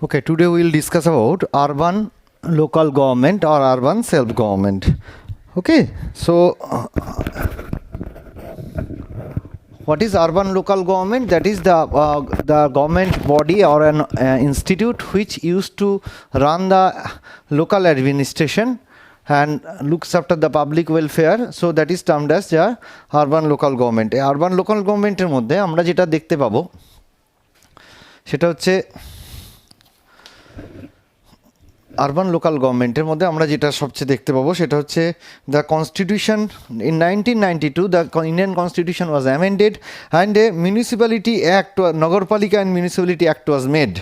Okay, today we will discuss about urban local government or urban self-government. Okay, so what is urban local government? That is the government body or an institute which used to run the local administration and looks after the public welfare. So that is termed as the urban local government. Urban local government এর মধ্যে আমরা যেটা দেখতে পাবো সেটা হচ্ছে urban local গভর্নমেন্টের মধ্যে আমরা যেটা সবচেয়ে দেখতে পাবো সেটা হচ্ছে the constitution in 1992 the Indian constitution was amended and a municipality act Nagarpalika and municipality act was made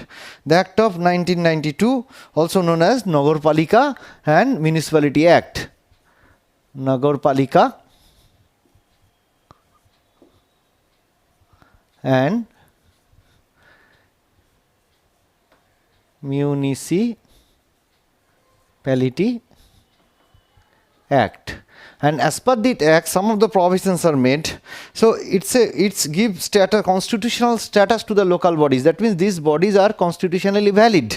the act of 1992 also known as Nagarpalika and municipality act Nagarpalika and Municipality Act, and as per that act some of the provisions are made. So it's give constitutional status to the local bodies. That means these bodies are constitutionally valid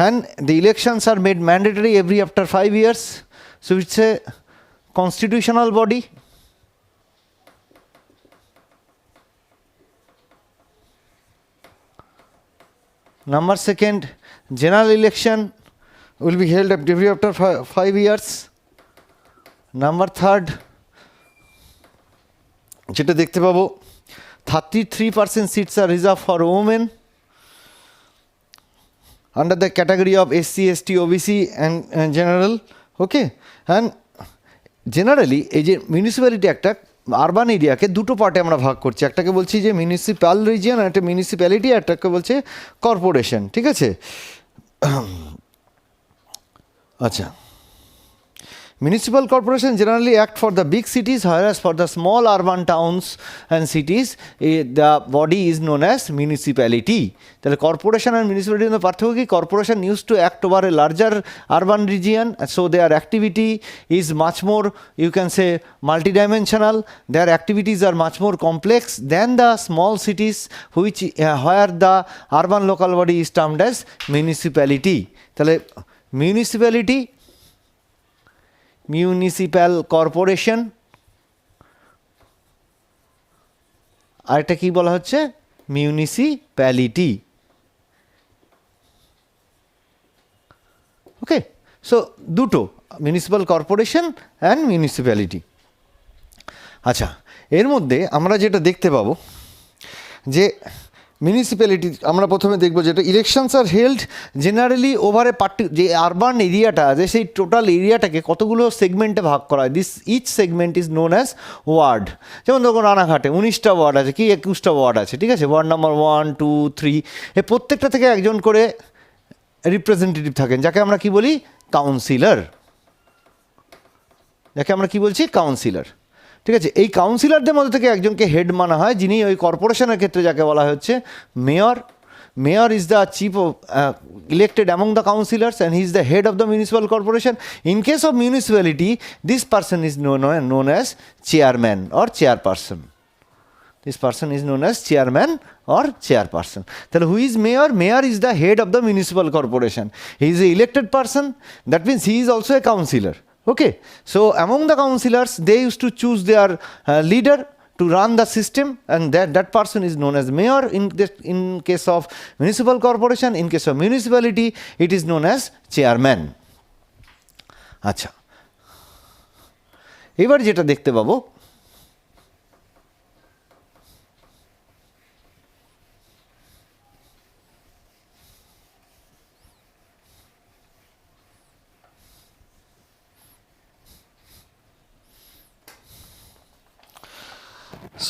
and the elections are made mandatory every after 5 years. So it's a constitutional body. Number second, general election will be held every after 5 years. Number third, যেটা দেখতে পাবো 33% seats are reserved for women under the category of SC, ST, OBC and general. Okay, and generally এই যে municipality একটা urban এরিয়াকে দুটো পার্টে আমরা ভাগ করছি, একটাকে বলছি যে মিউনিসিপ্যাল রিজিয়ন আর একটা মিউনিসিপ্যালিটি, আর একটাকে বলছে কর্পোরেশন। ঠিক আছে, আচ্ছা, municipal corporation generally act for the big cities, whereas for the small urban towns and cities the body is known as municipality. তাহলে corporation and municipality মধ্যে পার্থক্য কি? Corporation used to act over a larger urban region, so their activity is much more, you can say, multidimensional. Their activities are much more complex than the small cities which where the urban local body is termed as municipality. তাহলে municipality, municipal corporation, আর এটা কি বলা হচ্ছে? Municipality. ওকে, so দুটো, municipal corporation and municipality. আচ্ছা, এর মধ্যে আমরা যেটা দেখতে পাবো যে মিউনিসিপ্যালিটি আমরা প্রথমে দেখব যেটা elections R held generally over a যে আরবান এরিয়াটা আছে সেই টোটাল এরিয়াটাকে কতগুলো সেগমেন্টে ভাগ করা হয়। This each segment is known as word. যেমন ধরুন রানাঘাটে 19টা ওয়ার্ড আছে, কি 21টা ওয়ার্ড আছে, ঠিক আছে, ওয়ার্ড নাম্বার 1, 2, 3, এই প্রত্যেকটা থেকে একজন করে রিপ্রেজেন্টেটিভ থাকেন, যাকে আমরা কি বলি? কাউন্সিলর। যাকে আমরা কি বলছি? কাউন্সিলর। ঠিক আছে, এই কাউন্সিলরদের মধ্যে থেকে একজনকে হেড মানা হয়, যিনি ওই কর্পোরেশনের ক্ষেত্রে যাকে বলা হচ্ছে mayor. Mayor is the chief of elected among the councillors and he is the head of the municipal corporation. In case of municipality this person is known as chairman or chairperson. This person is known as chairman or chairperson. তাহলে who is mayor? Mayor is the head of the municipal corporation. He is an elected person. That means he is also a councillor. Okay, so among the councillors they used to choose their leader to run the system, and that person is known as mayor. In case of municipal corporation, in case of municipality, it is known as chairman. আচ্ছা, এবার যেটা দেখতে পাবো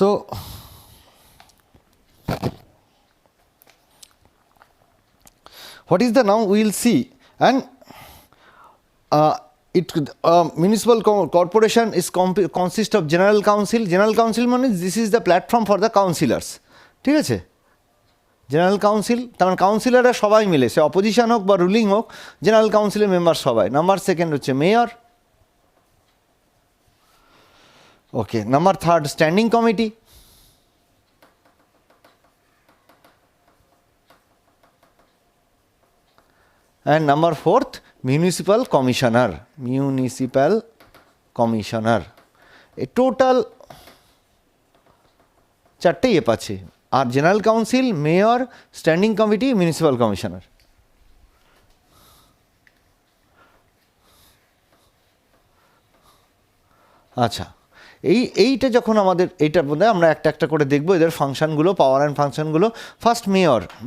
so what is the now we will see, and municipal corporation is consist of general council. General council means this is the platform for the councillors. ঠিক আছে, general council, তার মানে কাউন্সিলররা সবাই মিলে, সে অপোজিশন হোক বা রুলিং হোক, জেনারেল কাউন্সিলের মেম্বার সবাই। নাম্বার সেকেন্ড হচ্ছে mayor. Okay, number third standing committee. and number fourth municipal commissioner, municipal commissioner. A total চারটে ইয়ে পাচ্ছে, আর general council, mayor, standing committee, municipal commissioner. আচ্ছা, এইটা যখন আমাদের এইটার মধ্যে আমরা একটা একটা করে দেখবো এদের ফাংশনগুলো, পাওয়ার অ্যান্ড ফাংশনগুলো। ফার্স্ট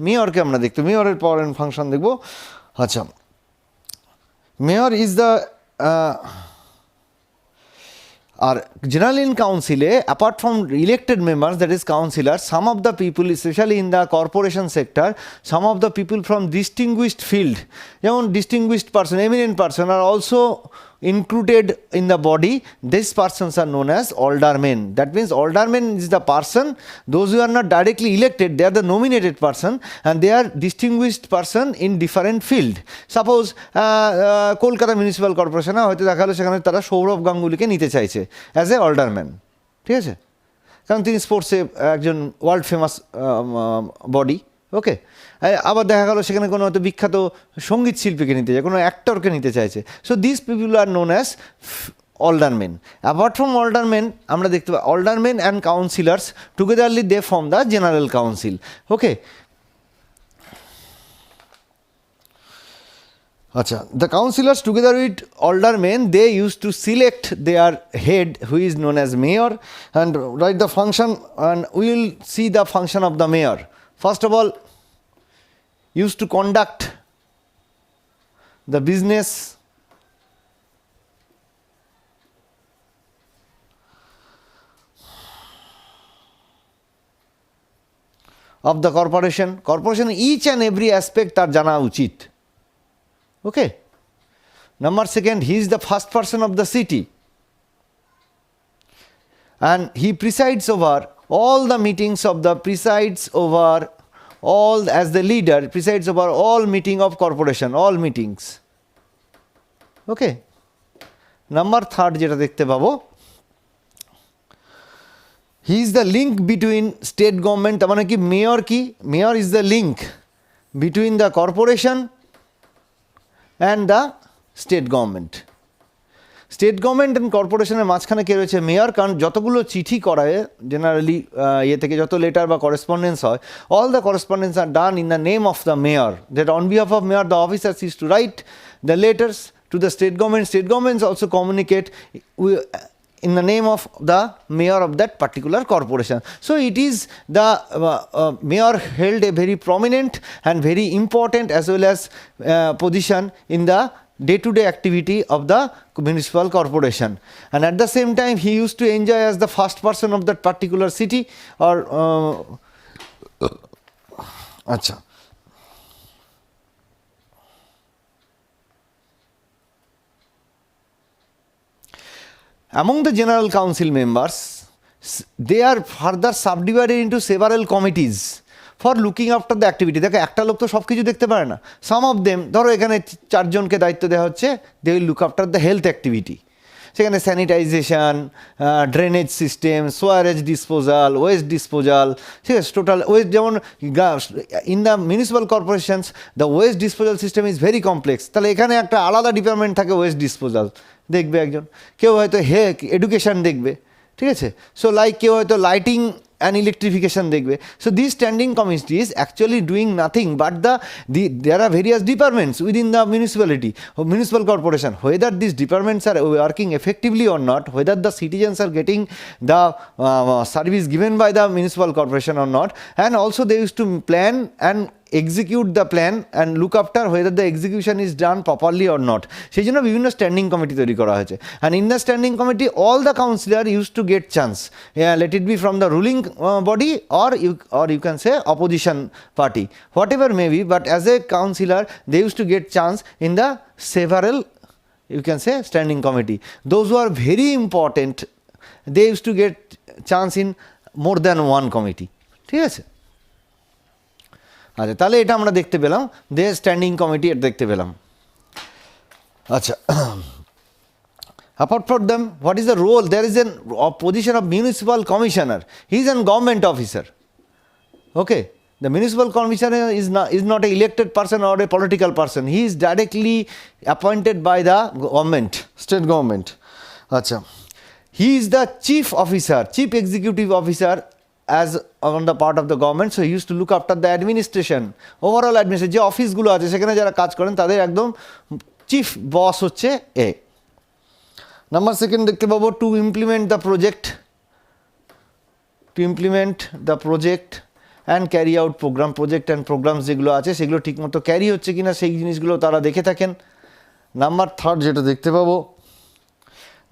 মেয়রকে আমরা দেখতে, মেয়রের পাওয়ার অ্যান্ড ফাংশন দেখবো। আচ্ছা, মেয়র ইজ দ্য আর জেনারেল ইন কাউন্সিলে apart from elected members, that is councillor, some of the people specially in the corporation sector, some of the people from distinguished field, যেমন distinguished person, eminent person আর also included in the body. These persons are known as aldermen. That means alderman is the person, those who are not directly elected, they are the nominated person and they are distinguished person in different field. Suppose Kolkata municipal কর্পোরেশনে হয়তো দেখা হলো সেখানে তারা সৌরভ গাঙ্গুলিকে নিতে চাইছে as a alderman, ঠিক আছে, কারণ তিনি স্পোর্টসে একজন ওয়ার্ল্ড ফেমাস বডি, ওকে। আবার দেখা গেল সেখানে কোনো হয়তো বিখ্যাত সঙ্গীত শিল্পীকে নিতে চায়, কোনো অ্যাক্টরকে নিতে চাইছে। So this people are known as aldermen. Apart from aldermen, আমরা দেখতে পাই aldermen and councillors togetherly they form the general council, okay. আচ্ছা, the councillors together with aldermen they used to select their head who is known as mayor and write the function, and we will see the function of the mayor. First of all, used to conduct the business of the corporation. Corporation each and every aspect তার জানা উচিত, okay. Number second, he is the first person of the city and he presides over all the meetings of the, presides over all, as the leader presides over all meeting of corporation, all meetings, okay. Number third যেটা দেখতে পাবো, he is the link between state government, তার মানে কি mayor কি, mayor is the link between the corporation and the state government. State government and কর্পোরেশনের মাঝখানে কে রয়েছে, মেয়র, কারণ যতগুলো চিঠি করায় জেনারেলি ইয়ে থেকে যত লেটার বা করেসপন্ডেন্স হয়, all the correspondence are done in the name of the mayor, that on behalf of mayor the officers is to write the letters to the state government. State governments also communicate in the name of the mayor of that particular corporation. So it is the mayor held a very prominent and very important as well as position in the day-to-day activity of the municipal corporation, and at the same time he used to enjoy as the first person of that particular city or acha. Among the general council members, they are further subdivided into several committees for looking after the activity. দেখো একটা লোক তো সব কিছু দেখতে পারে না, সাম of them, ধরো এখানে চারজনকে দায়িত্ব দেওয়া হচ্ছে, they will look after the health activity, সেখানে sanitization, drainage system, sewerage disposal, waste disposal, ঠিক আছে, টোটাল ওয়েস্ট, যেমন in the municipal corporations the waste disposal system is very complex, তাহলে এখানে একটা আলাদা ডিপার্টমেন্ট থাকে ওয়েস্ট ডিসপোজাল দেখবে একজন, কেউ হয়তো এডুকেশন দেখবে, ঠিক আছে, সো লাইক কেউ হয়তো লাইটিং and electrification দেখবে. So these standing committees actually doing nothing but there are various departments within the municipality or municipal corporation. Whether these departments are working effectively or not, whether the citizens are getting the service given by the municipal corporation or not, and also they used to plan and execute the plan and look after whether the execution is done properly or not. সেই জন্য বিভিন্ন standing committee তৈরি করা হয়েছে, and in the standing committee all the councillor used to get chance, let it be from the ruling body or you can say opposition party, whatever may be, but as a councillor they used to get chance in the several, you can say, standing committee. Those who are very important they used to get chance in more than one committee, ঠিক আছে. আচ্ছা, তাহলে এটা আমরা দেখতে পেলাম, দে standing committee এটা দেখতে পেলাম। আচ্ছা, apart from them, what is the role? There is a position of municipal commissioner. He is a government officer, okay. The municipal commissioner is not an elected person or a political person. He is directly appointed by the government, state government. Acha. He is the chief officer, chief executive officer as on the part of the government. So he used to look after the administration, overall administration. যে অফিসগুলো আছে সেখানে যারা কাজ করেন তাদের একদম chief বস হচ্ছে এ। Number second দেখতে পাবো to implement the project and carry out programme. Project and programmes যেগুলো আছে সেগুলো ঠিকমতো ক্যারি হচ্ছে কিনা সেই জিনিসগুলো তারা দেখে থাকেন। নাম্বার থার্ড যেটা দেখতে পাবো,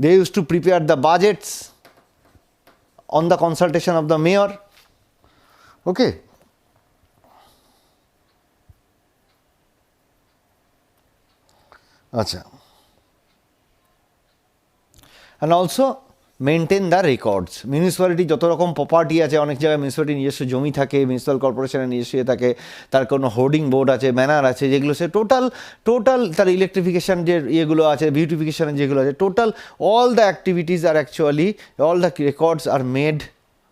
they use to prepare the budgets on the consultation of the mayor. Okay. Acha. And also maintain the records. Municipality যত রকম প্রপার্টি আছে, অনেক জায়গায় মিউনিসিপ্যালিটি নিজস্ব জমি থাকে, মিউনিসিপ্যাল কর্পোরেশনের নিজস্ব থাকে, তার কোনো হোর্ডিং বোর্ড আছে, ব্যানার আছে, যেগুলো সে টোটাল তার ইলেকট্রিফিকেশান যে ইয়েগুলো আছে, বিউটিফিকেশানের যেগুলো আছে, total all the activities are actually all the records are made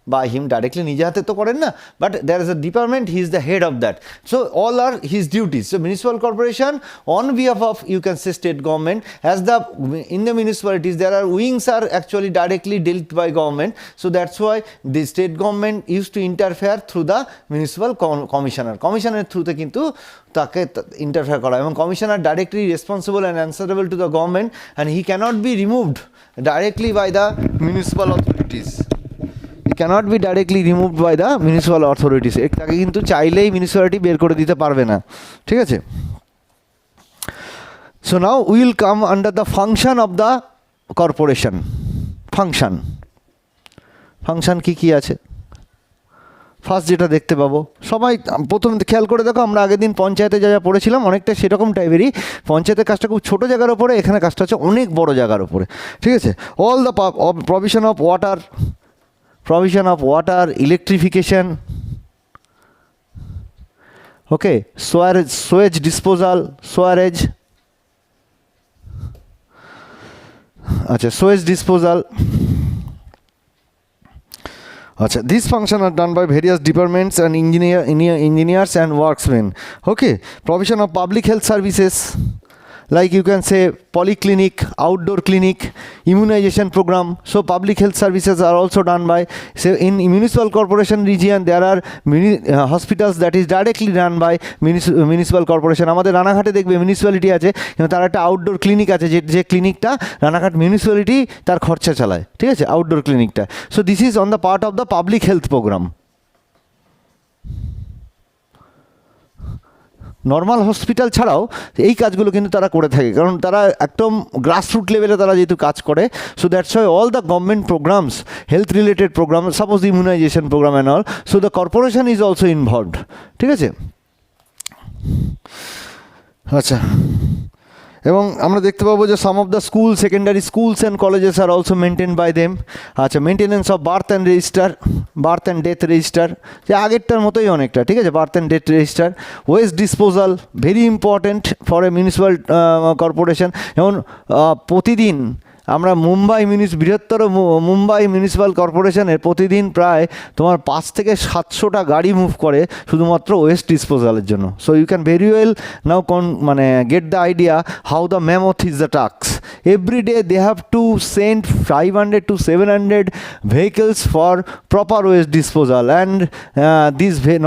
by him directly, নিজে হাতে তো করেন না, but there is a department, he is the head of that, so all are his duties. So municipal corporation on behalf of, you can say, state government, as the in the municipalities there are wings are actually directly dealt by government, so that's why the state government used to interfere through the municipal commissioner থ্রুতে কিন্তু তাকে interfere করা, এবং commissioner directly responsible and answerable to the government and he cannot be removed directly by the municipal authorities. Cannot be directly removed by the municipal authorities. তাকে কিন্তু চাইলেই municipality বের করে দিতে পারবে না, ঠিক আছে। So now will come under the function of the corporation. Function কী আছে, ফার্স্ট যেটা দেখতে পাবো, সবাই প্রথম খেয়াল করে দেখো, আমরা আগের দিন পঞ্চায়েতে যা পড়েছিলাম অনেকটা সেরকম টাইপেরই। পঞ্চায়েতের কাজটা খুব ছোটো জায়গার ওপরে, এখানে কাজটা হচ্ছে অনেক বড় জায়গার ওপরে, ঠিক আছে। All the provision of water, electrification, okay, sewage disposal, sewage disposal. These functions are done by various departments and engineers and workmen. Okay, provision of public health services, like you can say polyclinic, outdoor clinic, immunization program. So public health services are also done by, so in municipal corporation region there are hospitals that is directly run by municipal corporation. আমাদের রানাঘাটে দেখবে municipality আছে, কিন্তু তার একটা outdoor clinic আছে, যে ক্লিনিকটা Ranaghat municipality তার খরচা চালায়, ঠিক আছে, আউটডোর ক্লিনিকটা। So this is on the part of the public health programme. Normal hospital ছাড়াও এই কাজগুলো কিন্তু তারা করে থাকে, কারণ তারা একদম গ্রাসরুট লেভেলে তারা যেহেতু কাজ করে। So that's why all the government programmes, health related programme, suppose immunisation programme and all, so the corporation is also involved, ঠিক আছে। আচ্ছা, এবং আমরা দেখতে পাবো যে some of the school, secondary schools and colleges আর অলসো মেনটেন বাই দেম। আচ্ছা, maintenance of birth and death register, যে আগেরটার মতোই অনেকটা, ঠিক আছে, birth and death register. Waste disposal, very important for a municipal corporation. যেমন প্রতিদিন আমরা বৃহত্তর মুম্বাই মিউনিসিপ্যাল কর্পোরেশনের প্রতিদিন প্রায় তোমার 5 থেকে 700টা গাড়ি মুভ করে শুধুমাত্র ওয়েস্ট ডিসপোজালের জন্য। So you can very well now get the idea how the mammoth is the task. Every day they have to send 500 to 700 vehicles for proper waste disposal, and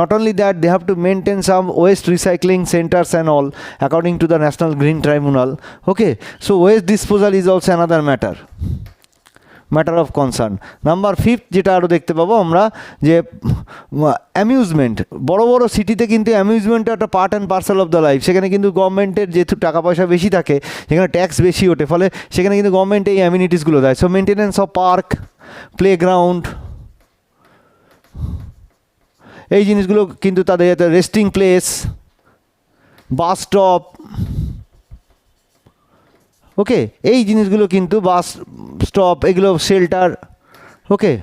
not only that, they have to maintain some waste recycling centers and all according to the National Green Tribunal. Okay, so waste disposal is also another matter of concern. Number 5 যেটা আরও দেখতে পাবো আমরা, যে amusement. বড় বড় সিটিতে কিন্তু অ্যামিউজমেন্ট একটা part and parcel of the life. সেখানে কিন্তু গভর্নমেন্টের যেহেতু টাকা পয়সা বেশি থাকে, সেখানে ট্যাক্স বেশি ওঠে, ফলে সেখানে কিন্তু গভর্নমেন্ট এই অ্যামিনিটিসগুলো দেয়। So maintenance of park, playground, এই জিনিসগুলো কিন্তু তাদের resting place, bus stop, okay, এই জিনিসগুলো কিন্তু বাস স্টপ, এগুলো shelter, okay,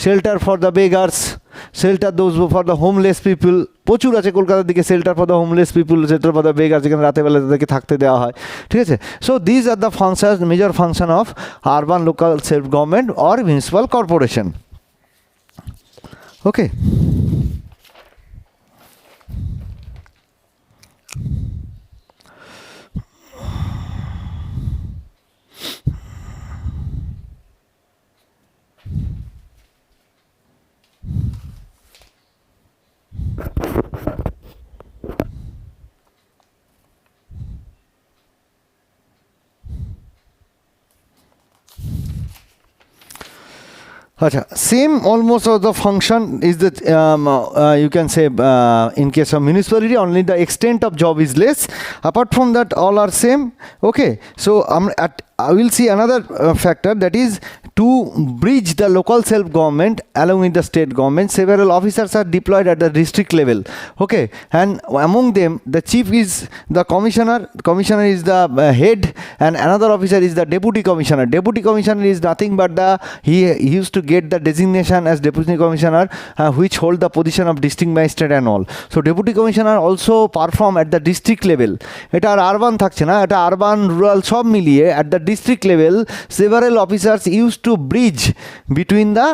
shelter for the beggars, shelter those for the homeless people, প্রচুর আছে কলকাতার দিকে shelter for the homeless people, shelter for the beggars, যেখানে রাতেরবেলা তাদেরকে থাকতে দেওয়া হয়, ঠিক আছে। So these are the functions, major function of urban local self government or municipal corporation. Okay, Acha, same almost of the function is that you can say in case of municipality only the extent of job is less. Apart from that, all are same. Okay, so I will see another factor, that is to bridge the local self-government along with the state government. Several officers are deployed at the district level. Okay, and among them the chief is the commissioner. Commissioner is the head, and another officer is the deputy commissioner. Deputy commissioner is nothing but he used to get the designation as deputy commissioner, which hold the position of district magistrate and all. So deputy commissioner also perform at the district level. এটা আর urban থাকছে না, এটা urban rural সব মিলিয়ে at the district level several officers used to bridge between the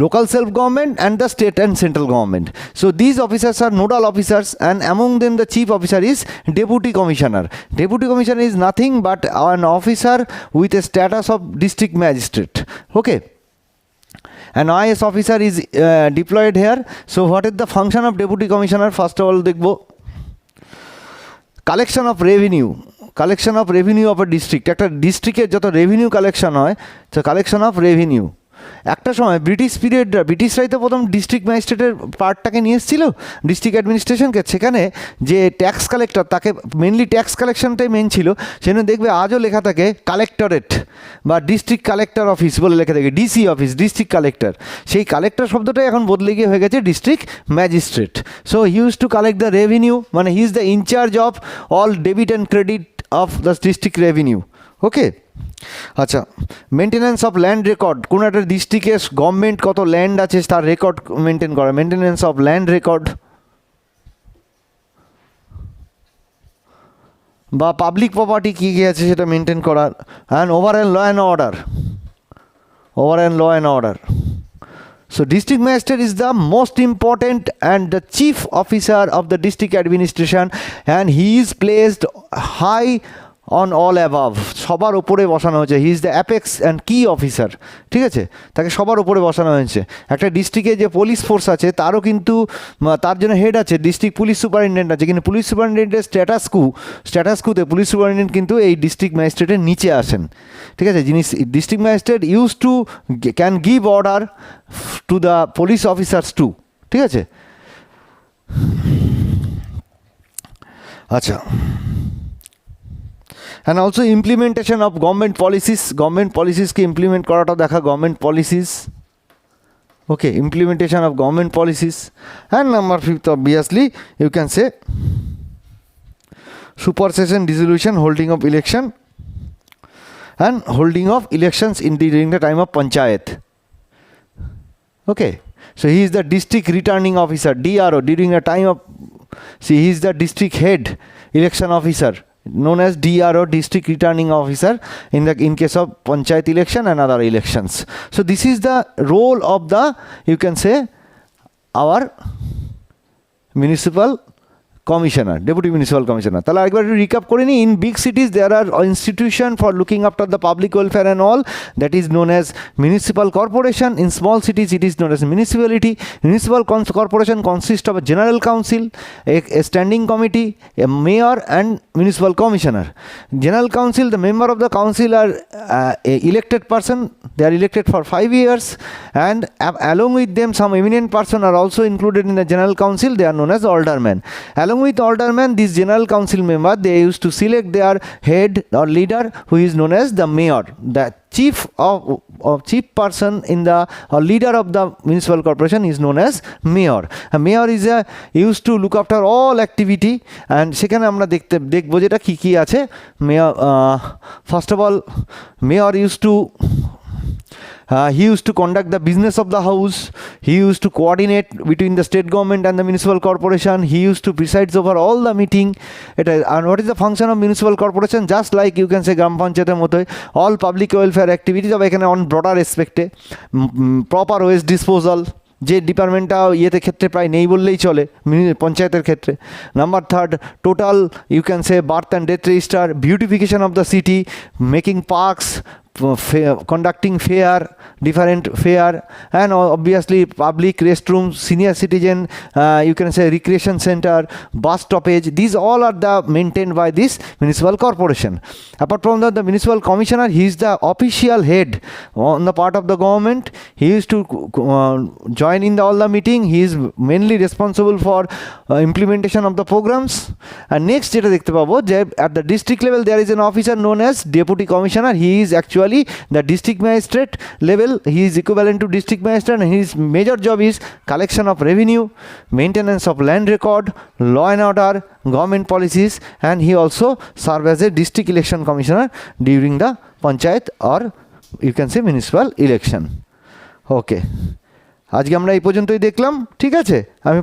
local self-government and the state and central government. So these officers are nodal officers, and among them the chief officer is deputy commissioner. Deputy commissioner is nothing but an officer with a status of district magistrate. Okay, an IAS officer is deployed here. So what is the function of deputy commissioner? First of all দেখব collection of revenue. Collection of revenue of a district, একটা ডিস্ট্রিক্টের যত revenue collection হয়, তো collection of revenue. একটা সময় ব্রিটিশরাই তো প্রথম ডিস্ট্রিক্ট ম্যাজিস্ট্রেটের পার্টটাকে নিয়ে এসেছিল ডিস্ট্রিক্ট অ্যাডমিনিস্ট্রেশনকে। সেখানে যে ট্যাক্স কালেক্টর, তাকে মেনলি ট্যাক্স কালেকশনটাই মেন ছিল। সেখানে দেখবে আজও লেখা থাকে কালেক্টরেট বা ডিস্ট্রিক্ট কালেক্টর অফিস বলে লেখা থাকে, ডিসি অফিস, ডিস্ট্রিক্ট কালেক্টর। সেই কালেক্টর শব্দটাই এখন বদলে গিয়ে হয়ে গেছে district magistrate. So he use to collect the revenue, মানে he is the incharge of all debit and credit of the district revenue. Okay, আচ্ছা, মেনটেন্যান্স অফ ল্যান্ড রেকর্ড, কোনো একটা ডিস্ট্রিক্টে গভর্নমেন্ট কত ল্যান্ড আছে তার রেকর্ড মেনটেন করা, maintenance of land record. বা পাবলিক প্রপার্টি কী কী আছে সেটা মেনটেন করার। And overall law and order, overall law and order. So district magistrate is the most important and the chief officer of the district administration, and he is placed high on all above, সবার উপরে বসানো হয়েছে। হি is the apex and কি officer, ঠিক আছে, তাকে সবার উপরে বসানো হয়েছে। একটা ডিস্ট্রিক্টে যে পুলিশ ফোর্স আছে তারও কিন্তু তার জন্য হেড আছে, ডিস্ট্রিক্ট পুলিশ সুপারিনটেন্ডেন্ট আছে, কিন্তু পুলিশ সুপারিনটেন্ডেন্টের স্ট্যাটাসকুতে পুলিশ সুপারিনটেন্ডেন্ট কিন্তু এই ডিস্ট্রিক্ট ম্যাজিস্ট্রেটের নিচে আসেন, ঠিক আছে। যিনি district magistrate use to can give order to the police officers to, ঠিক আছে। আচ্ছা, and also implementation of government policies K implement করাটা দেখা, government policies, okay, implementation of government policies. And number 5 obviously you can say supersession dissolution, holding of election and holding of elections during the time of panchayat. Okay, so he is the district returning officer, DRO, during the time of, see, he is the district head election officer known as DRO, district returning officer, in case of panchayat election and other elections. So this is the role of the, you can say, our municipal commissioner, deputy municipal commissioner. তাহলে আরেকবার recap করে নিই। In big cities there are institution for looking after the public welfare and all, that is known as municipal corporation. In small cities it is known as municipality. Municipal corporation consists of a general council, a standing committee, a mayor and municipal commissioner. General council, the member of the council are a elected person. They are elected for 5 years, and along with them some eminent person are also included in the general council. They are known as aldermen. Along with aldermen, these general council member, they used to select their head or leader, who is known as the mayor, the chief person in the, or leader of the municipal corporation is known as mayor. A mayor is used to look after all activity, and সেখানে আমরা দেখবো যেটা কি আছে। Mayor, first of all, mayor used to he used to conduct the business of the house. He used to coordinate between the state government and the municipal corporation. He used to preside over all the meeting. And what is the function of municipal corporation? Just like you can say গ্রাম পঞ্চায়েতের মতোই, all public welfare activities, তবে এখানে on broader aspect, proper waste disposal, যে ডিপার্টমেন্টটা ইয়েতে ক্ষেত্রে প্রায় নেই বললেই চলে পঞ্চায়েতের ক্ষেত্রে। Number 3, total you can say birth and death register, beautification of the city, making parks, conducting fair, different fair, and obviously public restrooms, senior citizen, you can say recreation center, bus stoppage. These all are the maintained by this municipal corporation. Apart from that, the municipal commissioner, he is the official head on the part of the government. He used to join in all the meeting. He is mainly responsible for implementation of the programs. And next যেটা দেখতে পাবো যে at the district level there is an officer known as deputy commissioner. He is actually the district magistrate level. He is equivalent to district magistrate, and his major job is collection of revenue, maintenance of land record, law and order, government policies, and he also serve as a district election commissioner during the panchayat or you can say municipal election. ওকে, আজকে আমরা এই পর্যন্তই দেখলাম, ঠিক আছে। আমি